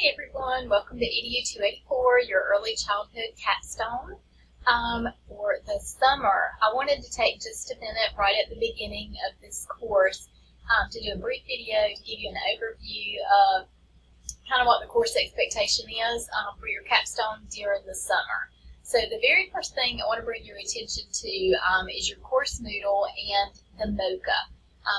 Hi everyone, welcome to EDU 284, your early childhood capstone for the summer. I wanted to take just a minute right at the beginning of this course to do a brief video to give you an overview of kind of what the course expectation is for your capstone during the summer. So the very first thing I want to bring your attention to is your course Moodle and the MOCA.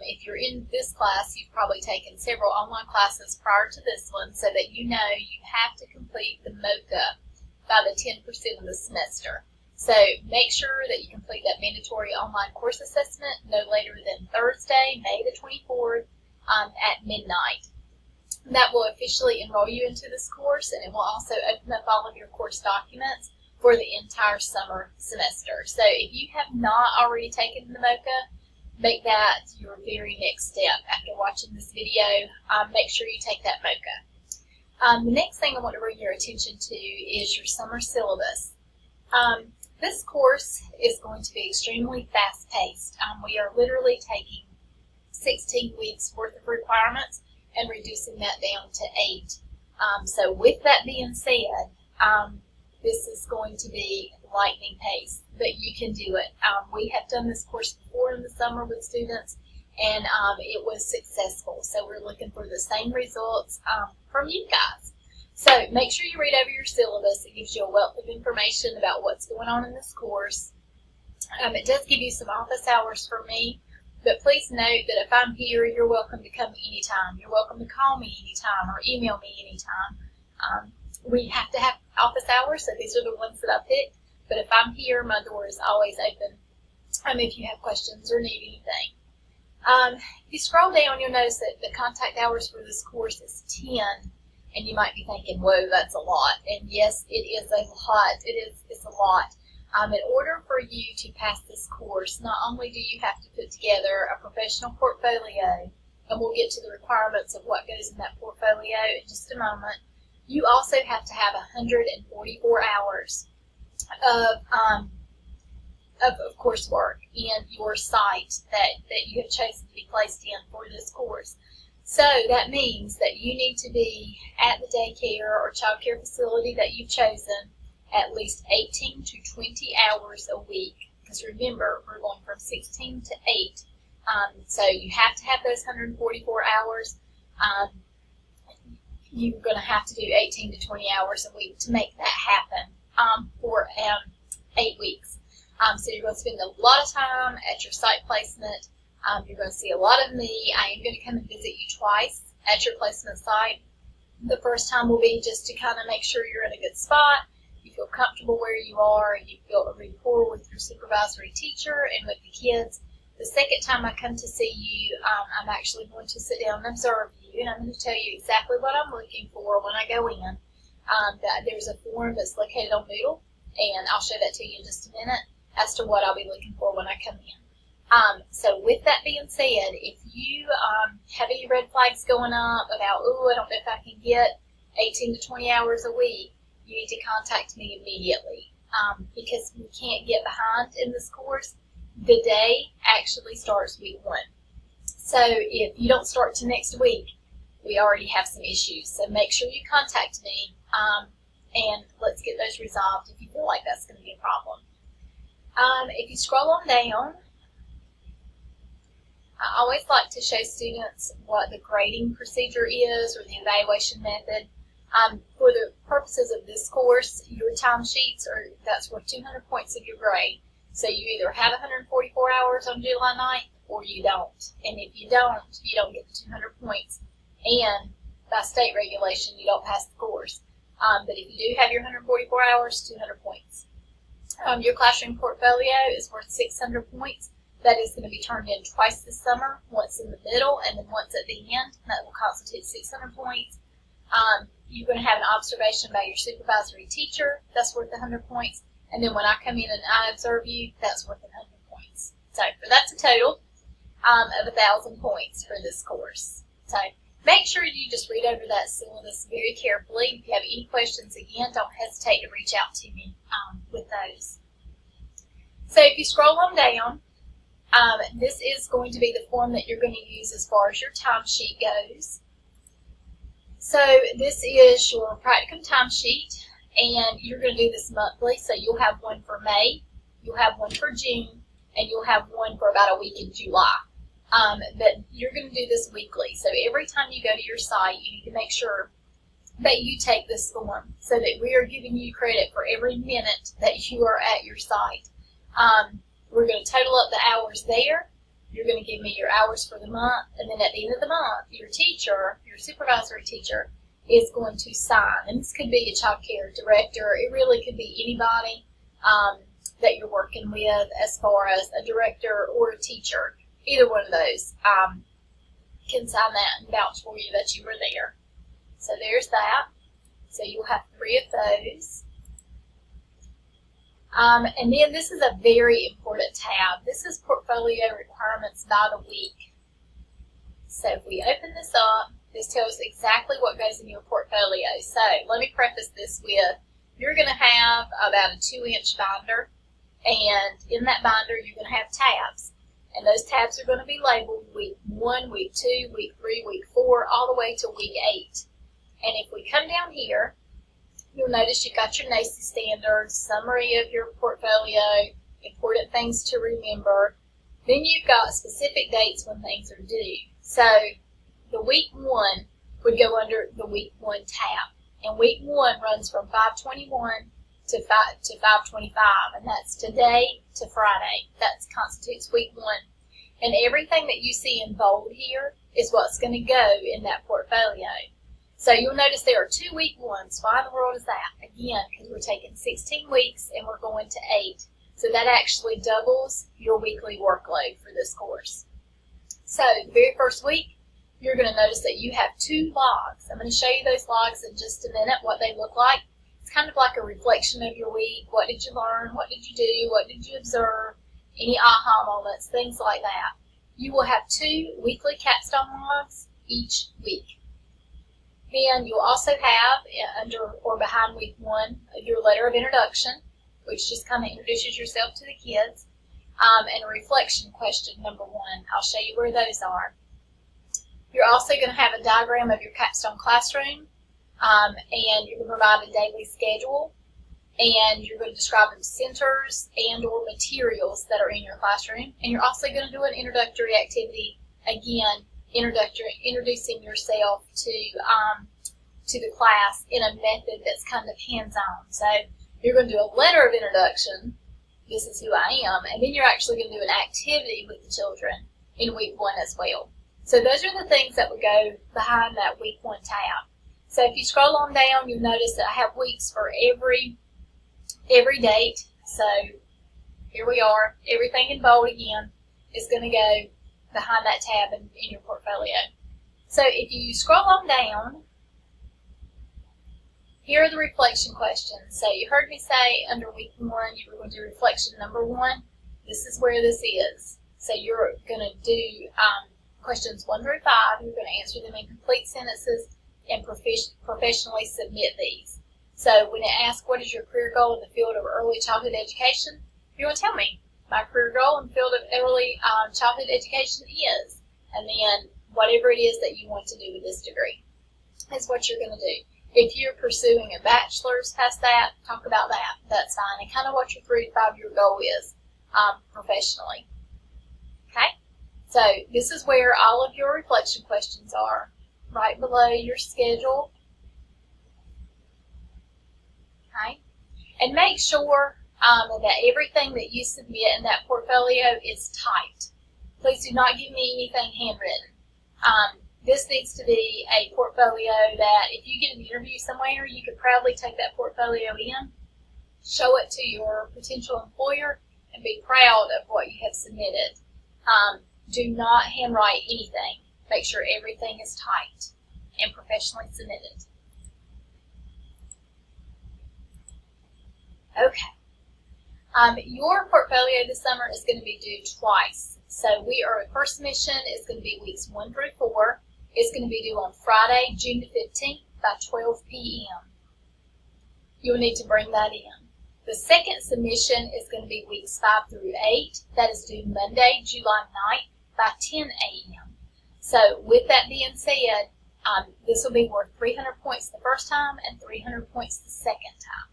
If you're in this class, you've probably taken several online classes prior to this one so that you know you have to complete the MOCA by the 10% of the semester. So make sure that you complete that mandatory online course assessment no later than Thursday, May the 24th at midnight. That will officially enroll you into this course, and it will also open up all of your course documents for the entire summer semester. So if you have not already taken the MOCA, make that your very next step after watching this video. Make sure you take that MOCA. The next thing I want to bring your attention to is your summer syllabus. This course is going to be extremely fast-paced. We are literally taking 16 weeks worth of requirements and reducing that down to 8. So with that being said, this is going to be lightning pace, but you can do it. We have done this course before in the summer with students, and it was successful. So we're looking for the same results from you guys. So make sure you read over your syllabus. It gives you a wealth of information about what's going on in this course. It does give you some office hours for me, but please note that if I'm here, you're welcome to come anytime. You're welcome to call me anytime or email me anytime. We have to have office hours, so these are the ones that I picked. But if I'm here, my door is always open if you have questions or need anything. If you scroll down, you'll notice that the contact hours for this course is 10, and you might be thinking, whoa, that's a lot. And yes, it is a lot. It's a lot. In order for you to pass this course, not only do you have to put together a professional portfolio, and we'll get to the requirements of what goes in that portfolio in just a moment, you also have to have 144 hours of coursework in your site that you have chosen to be placed in for this course. So that means that you need to be at the daycare or child care facility that you've chosen at least 18 to 20 hours a week. Because remember, we're going from 16 to 8. So you have to have those 144 hours. You're going to have to do 18 to 20 hours a week to make that happen for 8 weeks. So you're going to spend a lot of time at your site placement. You're going to see a lot of me. I am going to come and visit you twice at your placement site. The first time will be just to kind of make sure you're in a good spot, you feel comfortable where you are, and you build a rapport with your supervisory teacher and with the kids. The second time I come to see you, I'm actually going to sit down and observe you, and I'm going to tell you exactly what I'm looking for when I go in. There's a form that's located on Moodle, and I'll show that to you in just a minute as to what I'll be looking for when I come in. So with that being said, if you have any red flags going up about, oh, I don't know if I can get 18 to 20 hours a week, you need to contact me immediately because we can't get behind in this course. The day actually starts week 1. So if you don't start till next week, we already have some issues. So make sure you contact me and let's get those resolved if you feel like that's going to be a problem. If you scroll on down, I always like to show students what the grading procedure is or the evaluation method. For the purposes of this course, your timesheets that's worth 200 points of your grade. So you either have 144 hours on July 9th or you don't. And if you don't get the 200 points. And by state regulation, you don't pass the course. But if you do have your 144 hours, 200 points. Your classroom portfolio is worth 600 points. That is going to be turned in twice this summer, once in the middle and then once at the end. That will constitute 600 points. You're going to have an observation by your supervisory teacher. That's worth 100 points. And then when I come in and I observe you, that's worth 100 points. So that's a total of 1,000 points for this course. So make sure you just read over that syllabus very carefully. If you have any questions, again, don't hesitate to reach out to me with those. So if you scroll on down, this is going to be the form that you're going to use as far as your timesheet goes. So this is your practicum timesheet, and you're going to do this monthly. So you'll have one for May, you'll have one for June, and you'll have one for about a week in July. But you're going to do this weekly. So every time you go to your site, you need to make sure that you take this form so that we are giving you credit for every minute that you are at your site. We're going to total up the hours there. You're going to give me your hours for the month, and then at the end of the month, your teacher, your supervisory teacher, is going to sign. And this could be a child care director. It really could be anybody that you're working with as far as a director or a teacher. Either one of those can sign that and vouch for you that you were there. So there's that. So you'll have 3 of those. And then this is a very important tab. This is portfolio requirements by the week. So if we open this up, this tells exactly what goes in your portfolio. So let me preface this with, you're going to have about a 2-inch binder, and in that binder you're going to have tabs. And those tabs are going to be labeled week 1, week 2, week 3, week 4, all the way to week 8. And if we come down here, you'll notice you've got your NAEYC standards, summary of your portfolio, important things to remember. Then you've got specific dates when things are due. So the week 1 would go under the week 1 tab. And week 1 runs from 5/21 to 5/25, and that's today to Friday. That constitutes week 1. And everything that you see in bold here is what's going to go in that portfolio. So you'll notice there are 2 week 1s. Why in the world is that? Again, because we're taking 16 weeks and we're going to 8. So that actually doubles your weekly workload for this course. So the very first week, you're going to notice that you have 2 logs. I'm going to show you those logs in just a minute, what they look like. It's kind of like a reflection of your week. What did you learn? What did you do? What did you observe? Any aha moments, things like that. You will have 2 weekly capstone logs each week. Then you'll also have, under or behind week 1, your letter of introduction, which just kind of introduces yourself to the kids, and a reflection question number 1. I'll show you where those are. You're also going to have a diagram of your capstone classroom, and you're going to provide a daily schedule, and you're going to describe the centers and or materials that are in your classroom, and you're also going to do an introductory activity, again, introducing yourself to the class in a method that's kind of hands-on. So you're going to do a letter of introduction, this is who I am, and then you're actually going to do an activity with the children in week 1 as well. So those are the things that would go behind that week 1 tab. So if you scroll on down, you'll notice that I have weeks for every date. So here we are. Everything in bold again is going to go behind that tab in your portfolio. So if you scroll on down, here are the reflection questions. So you heard me say under week 1 you were going to do reflection number 1. This is where this is. So you're going to do questions 1 through 5. You're going to answer them in complete sentences and professionally submit these. So when it asks what is your career goal in the field of early childhood education, you're going to tell me my career goal in the field of early childhood education is, and then whatever it is that you want to do with this degree is what you're going to do. If you're pursuing a bachelor's past that, talk about that. That's fine. And kind of what your 3 to 5 year goal is professionally. Okay? So this is where all of your reflection questions are, right below your schedule. Okay? And make sure that everything that you submit in that portfolio is typed. Please do not give me anything handwritten. This needs to be a portfolio that if you get an interview somewhere, you can proudly take that portfolio in, show it to your potential employer, and be proud of what you have submitted. Do not handwrite anything. Make sure everything is typed and professionally submitted. Okay. Your portfolio this summer is going to be due twice. So first submission is going to be weeks 1 through 4. It's going to be due on Friday, June the 15th by 12 p.m. You'll need to bring that in. The second submission is going to be weeks 5 through 8. That is due Monday, July 9th by 10 a.m. So with that being said, This will be worth 300 points the first time and 300 points the second time.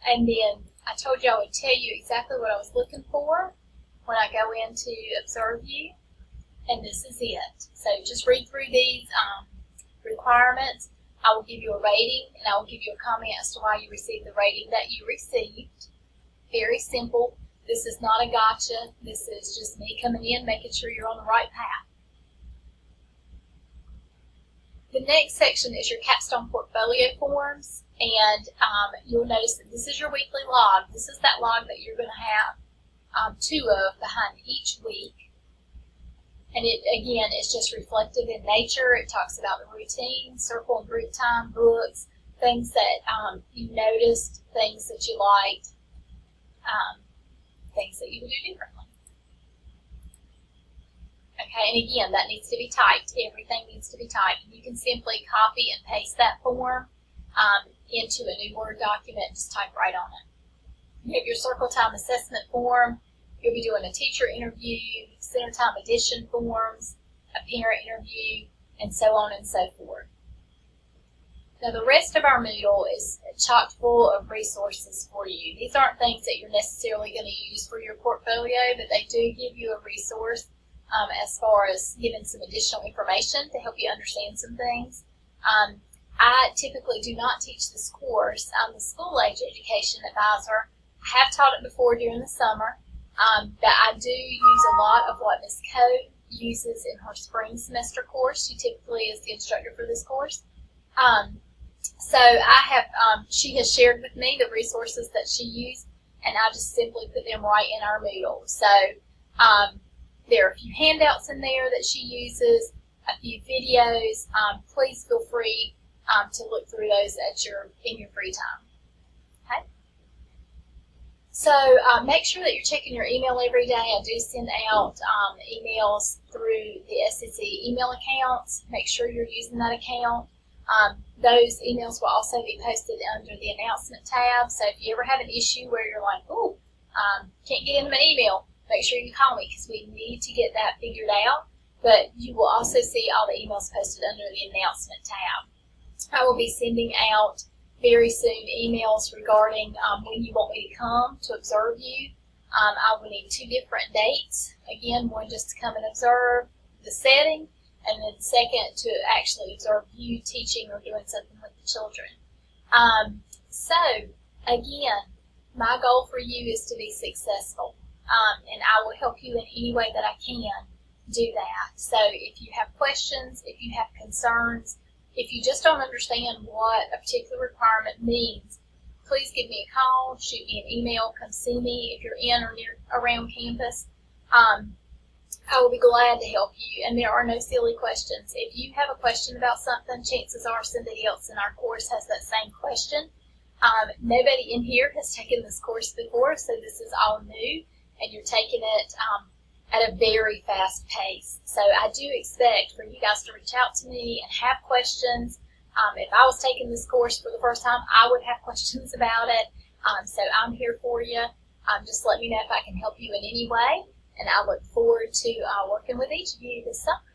And then I told you I would tell you exactly what I was looking for when I go in to observe you, and this is it. So just read through these requirements. I will give you a rating, and I will give you a comment as to why you received the rating that you received. Very simple. This is not a gotcha. This is just me coming in, making sure you're on the right path. The next section is your capstone portfolio forms, and you'll notice that this is your weekly log. This is that log that you're going to have 2 of behind each week. And it, again, is just reflective in nature. It talks about the routine, circle and group time, books, things that you noticed, things that you liked, things that you would do differently. Okay, and again, that needs to be typed. Everything needs to be typed. You can simply copy and paste that form into a new Word document. Just type right on it. You have your circle time assessment form. You'll be doing a teacher interview, center time addition forms, a parent interview, and so on and so forth. Now, the rest of our Moodle is chock full of resources for you. These aren't things that you're necessarily going to use for your portfolio, but they do give you a resource as far as giving some additional information to help you understand some things. I typically do not teach this course. I'm the school age education advisor. I have taught it before during the summer, but I do use a lot of what Ms. Coe uses in her spring semester course. She typically is the instructor for this course. So I have, she has shared with me the resources that she used, and I just simply put them right in our Moodle. So there are a few handouts in there that she uses, a few videos. Please feel free to look through those in your free time. Okay. So make sure that you're checking your email every day. I do send out emails through the SSE email accounts. Make sure you're using that account. Those emails will also be posted under the announcement tab. So if you ever have an issue where you're like, oh, can't get into my email, make sure you call me because we need to get that figured out. But you will also see all the emails posted under the announcement tab. I will be sending out very soon emails regarding when you want me to come to observe you. I will need 2 different dates. Again, one just to come and observe the setting, and then second to actually observe you teaching or doing something with the children. So, again, my goal for you is to be successful, and I will help you in any way that I can do that. So if you have questions, if you have concerns, if you just don't understand what a particular requirement means, please give me a call, shoot me an email, come see me if you're in or near around campus. I will be glad to help you, and there are no silly questions. If you have a question about something, chances are somebody else in our course has that same question. Nobody in here has taken this course before, so this is all new, and you're taking it at a very fast pace. So I do expect for you guys to reach out to me and have questions. If I was taking this course for the first time, I would have questions about it. So I'm here for you. Just let me know if I can help you in any way, and I look forward to working with each of you this summer.